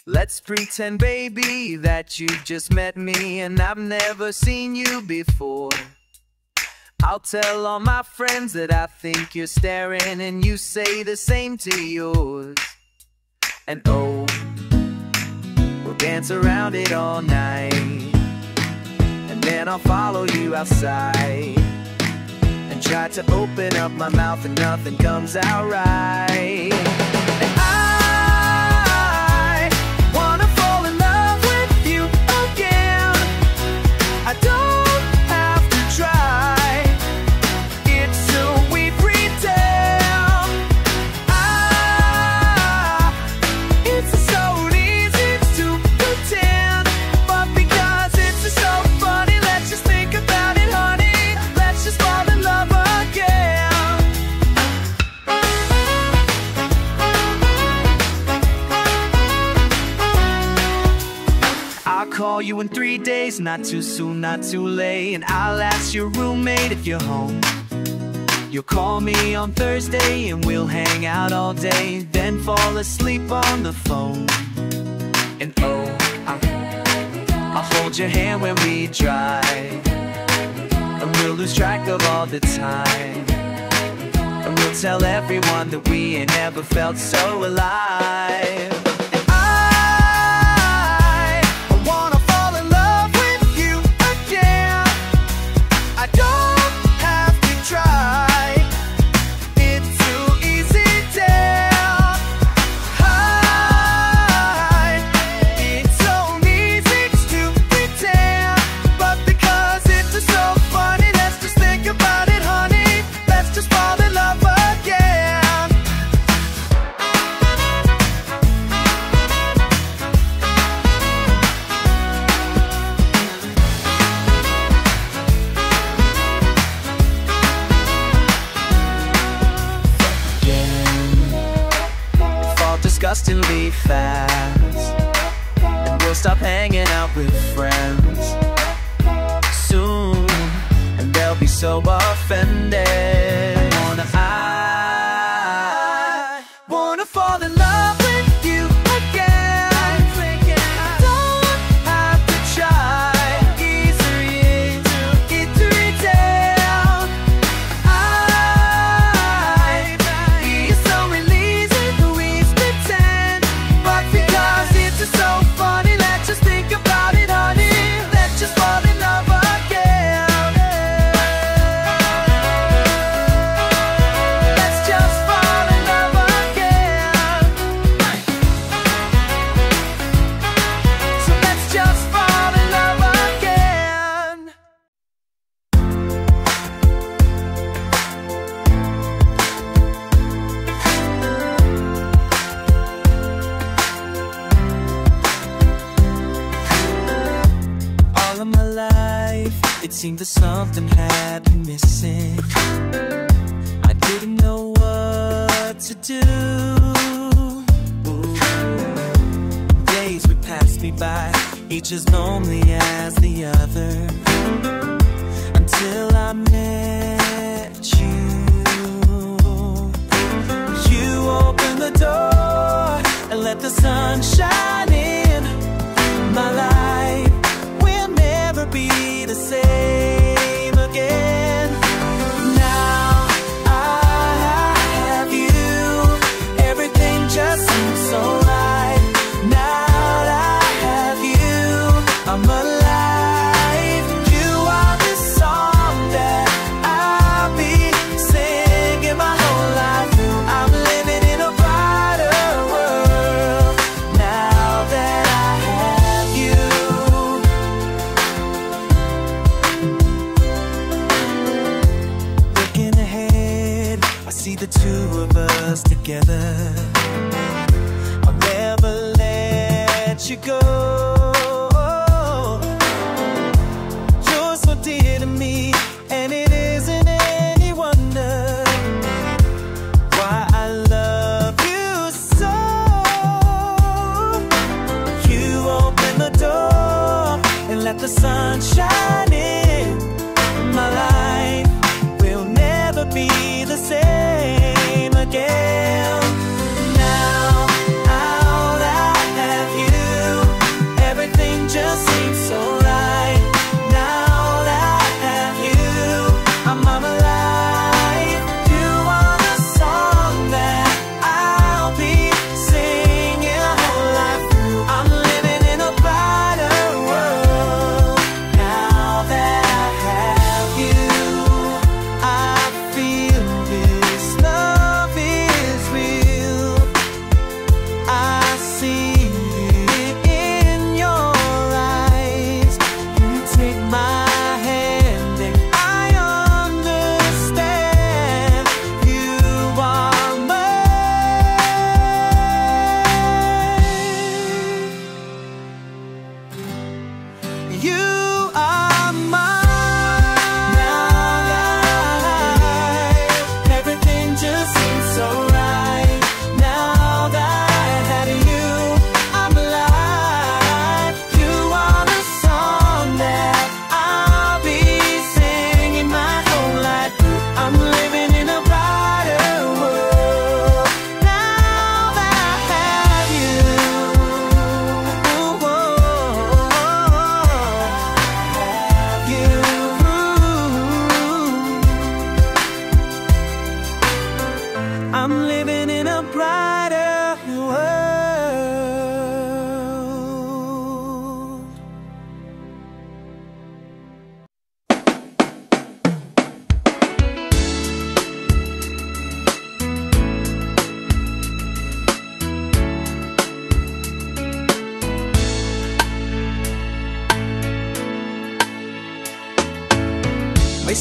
Let's pretend, baby, that you've just met me and I've never seen you before. I'll tell all my friends that I think you're staring, and you say the same to yours. And oh, we'll dance around it all night, and then I'll follow you outside and try to open up my mouth and nothing comes out right. And I wanna fall in love with you again. I don't have to try, it's so we pretend. It's so easy to pretend, but because it's so funny, let's just think about it, honey. Let's just fall in love again. I'll call you in 3 days, not too soon, not too late, and I'll ask your roommate if you're home. You'll call me on Thursday and we'll hang out all day, then fall asleep on the phone. And oh, I'll hold your hand when we drive, and we'll lose track of all the time, and we'll tell everyone that we ain't never felt so alive. Disgustingly fast, and we'll stop hanging out with friends soon, and they'll be so offended. I wanna fall in love with you again. I don't have to try, easy to retell. It's so easy to pretend, but because it's so funny, let's just think about it, honey. Let's just fall in love again. Let's just fall in love again. So let's just fall in love again. All of my life, it seemed that something had been missing. I didn't know what to do. Days would pass me by, each as lonely as the other, until I met you. You opened the door and let the sun shine in. My life will never be the same again. Now I have you, everything just seems so right. Now that I have you, I'm alive. You are the song that I'll be singing my whole life. I'm living in a brighter world now that I have you. Looking ahead, I see the two of us together. I'll never let you go. You're so dear to me, and it isn't any wonder why I love you so. You open the door and let the sun shine in. My life will never be the same again. Now I have you,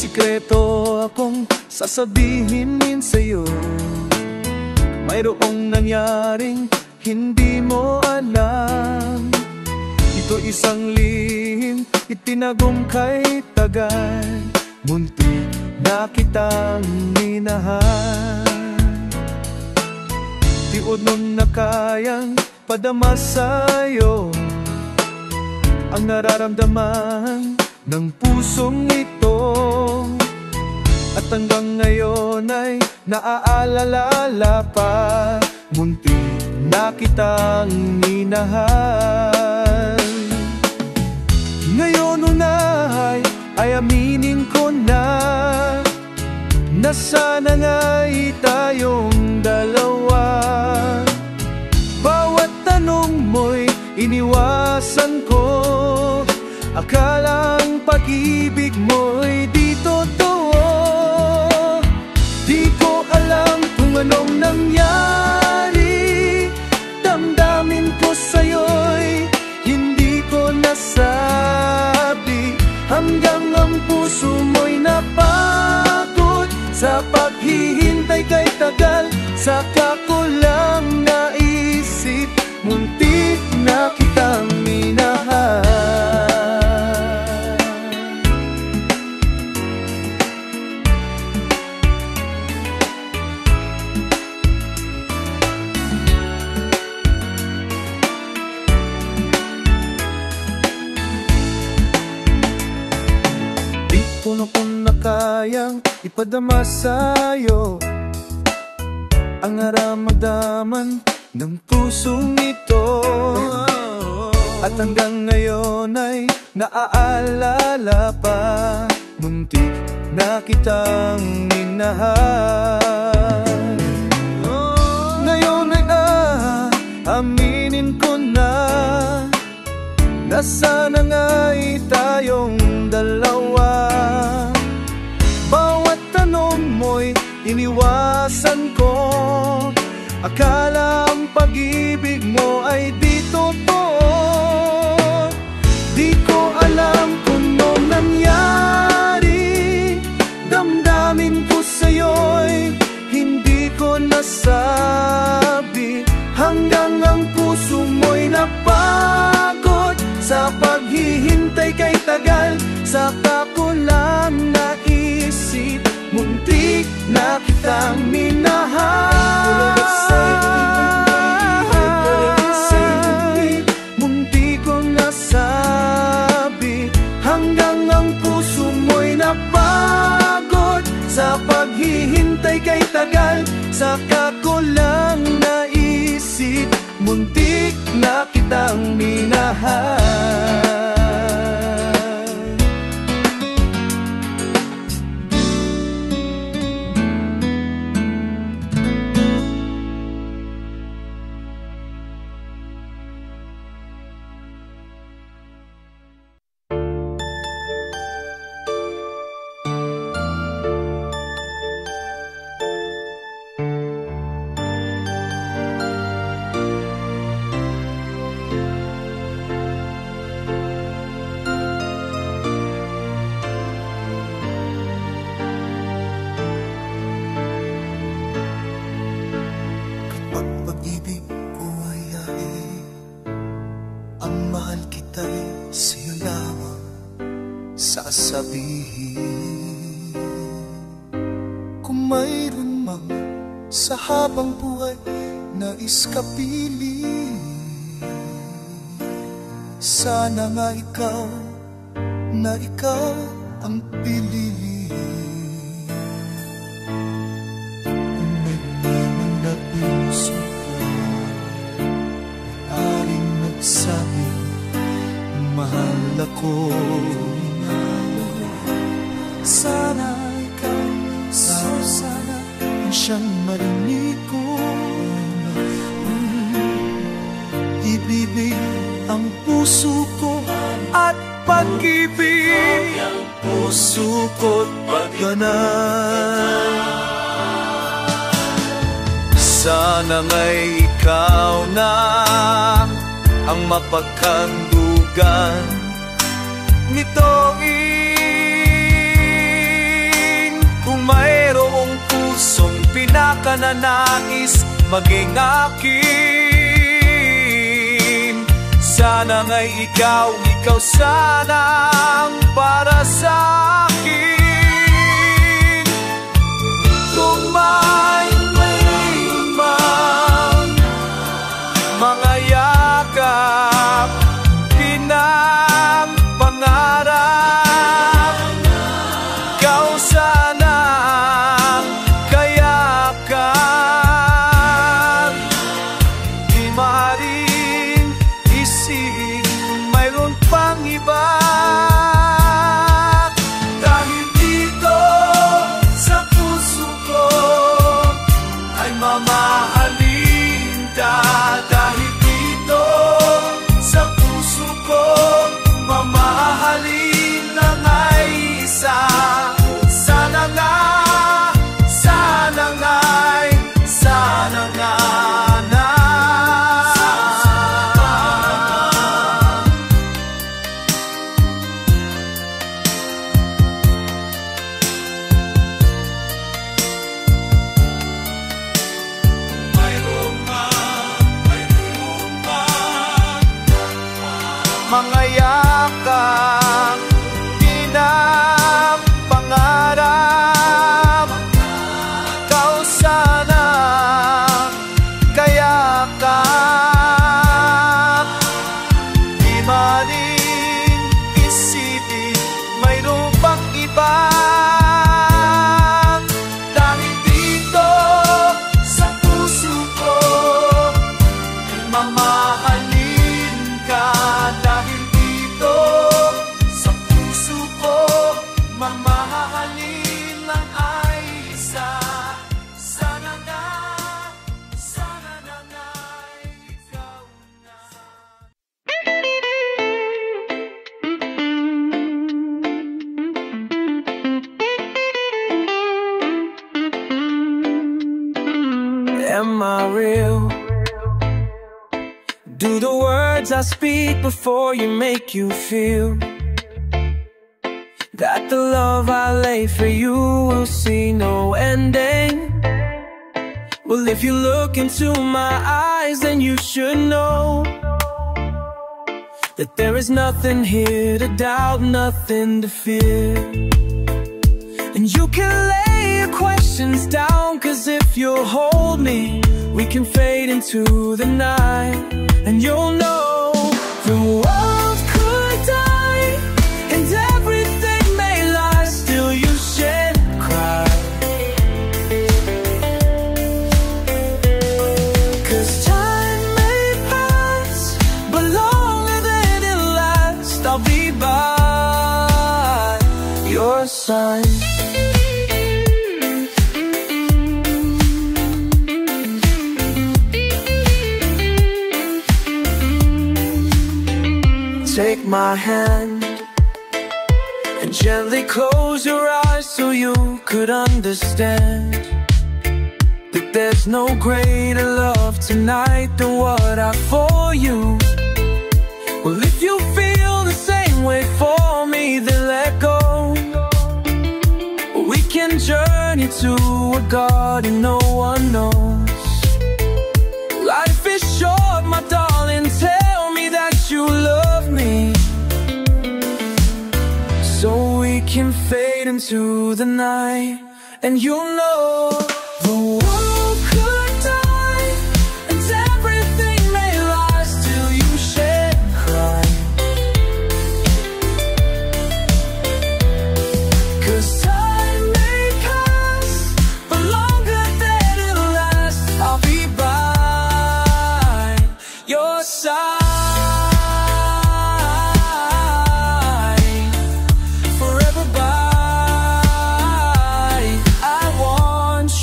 sikreto akong sasabihin min sa'yo. Mayroong nangyaring hindi mo alam. Ito isang lihim itinagong kay tagal. Muntik na kitang minahal. Tiod nun na kayang padama sa'yo ang nararamdaman ng pusong ito. At hanggang ngayon ay naaalala pa. Muntik na kitang minahal. Ngayon unay ay aminin ko na sana nga'y tayong dalawa. Bawat tanong mo'y iniwasan ko. Akalang pag-ibig mo'y di totoo. Di ko alam kung anong nangyari. Damdamin ko sa'yo'y hindi ko nasabi. Hanggang ang puso mo'y napagod sa paghihintay kay tagal. Saka ko lang naisip, muntik na kitang minahal. Puno ko na kayang ipadama sa'yo ang nararamdaman ng pusong ito. At hanggang ngayon ay naaalala pa. Muntik na kitang minahal. Ngayon ay aminin ko na sana nga'y tayong dalawa. Bawat tanong mo'y iniwasan ko. Akala ang pag-ibig mo ay di totoo. Di ko alam kung anong nangyari. Damdamin ko sa'yo'y hindi ko nasabi. Hanggang ang puso mo'y napagod sa paghihintay kay tagal. Saka ko lang naisip, muntik na kitang minahal. Muntik ko nasabi. Hanggang ang puso mo'y napagod sa paghihintay kay tagal. Saka ko lang naisip, muntik na kitang minahal. Sasabihin kung mayroon mang sa habang buhay nais kapili, sana nga ikaw na ikaw ang pinili. Kung nagmamang na puso ko, aring nagsabi mahal ako. Sana ikaw, sana siyang marinig ko. Ibibig ang puso ko at pag-ibig ang puso ko't pagganay. Sana nga'y ikaw na ang mapagkandugan nitong ka na nais maging akin. Sana nga'y ikaw sanang para sa akin. Kung may man mga yakap, pangarap, ikaw sanang kayakan. Di maaaring isip mayroon pang iba, dahil dito sa puso ko ay mamahalin ka. Dahil dito sa puso ko mamahalin lang ay isa. Sana nga, sana nga'y, sana nga na. Mayroon man mga yakang pangarap, ikaw sana kayakan. Di maaaring isipin mayroon pang iba, dahil dito sa puso ko ay mamahalin ka. Dahil dito sa puso ko mamahalin lang ay isa. Sana nga, sana na nga'y ikaw na. Am I real? Do the words I speak before you make you feel that the love I lay for you will see no ending? Well, if you look into my eyes, then you should know that there is nothing here to doubt, nothing to fear. And you can lay your questions down, 'cause if you'll hold me, we can fade into the night. And you'll know the world could die and everything may lie, still you shed cry. 'Cause time may pass, but longer than it'll last, I'll be by your side. Take my hand and gently close your eyes so you could understand that there's no greater love tonight than what I for you. Well, if you feel the same way for me, then let go. We can journey to a garden no one knows. Life is short, my darling, tell me that you love me, so we can fade into the night. And you'll know the world could die and everything may lie, still you shed cry. 'Cause time may pass, but longer than it'll last, I'll be by your side. Forever by, I want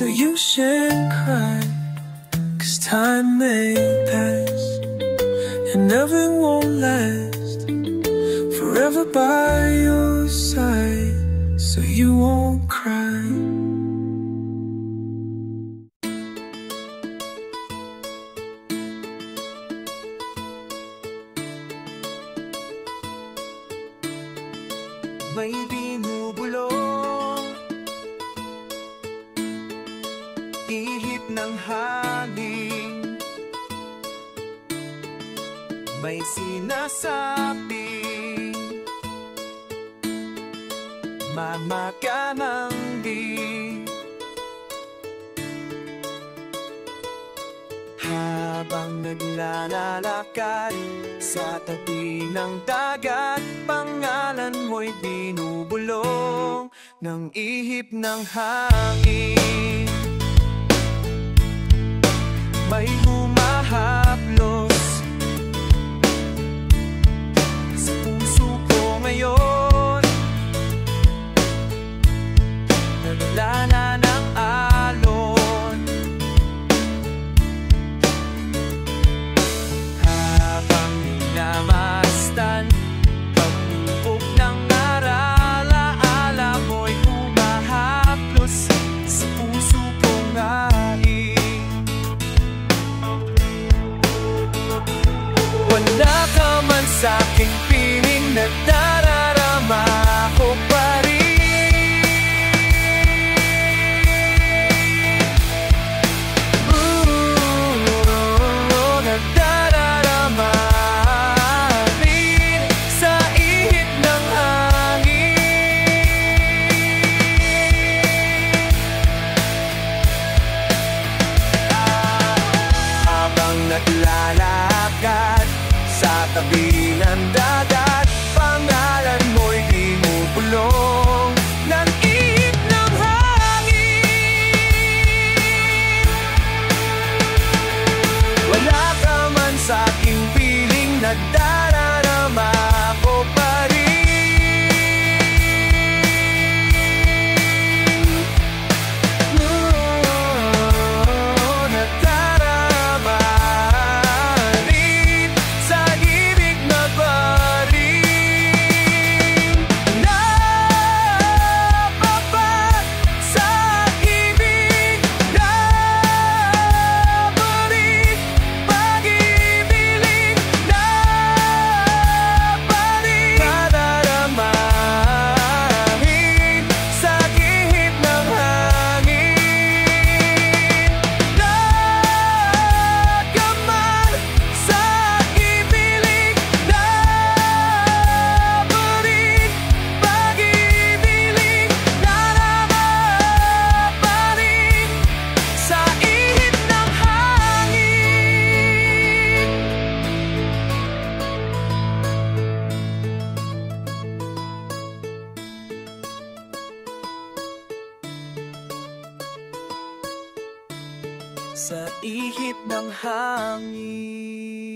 So you shouldn't cry, 'cause time may pass and nothing won't last forever by your side. So you won't cry. May binubulong ihip ng hangin, may sinasabing mama ka ng di. Habang naglalakad sa tabi ng dagat, pangalan mo'y binubulong ng ihip ng hangin. May humahaplos sa puso ko ngayon, naglalana ng alon. Habang minamastan pag-ubog ng alaala mo'y humahaplos sa puso kong haing. Wala ka man sa'king piling na dararama ko pa rin. Nadararama rin sa ihip ng hangin. Habang naglalakad sa tabi ng dagat, pangalan mo'y binubulong ng ihip ng hangin. Wala ka man sa'king piling, nadararama ko pa rin. Nadarama rin sa ibig na barin. Napapat sa ibig na barin. Pag-ibiling na barin. Nadarama rin sa ihip ng hangin. Nagkaman sa ibilig na barin. Pag-ibiling narama pa rin sa ihip ng hangin. Sa ihip ng hangin.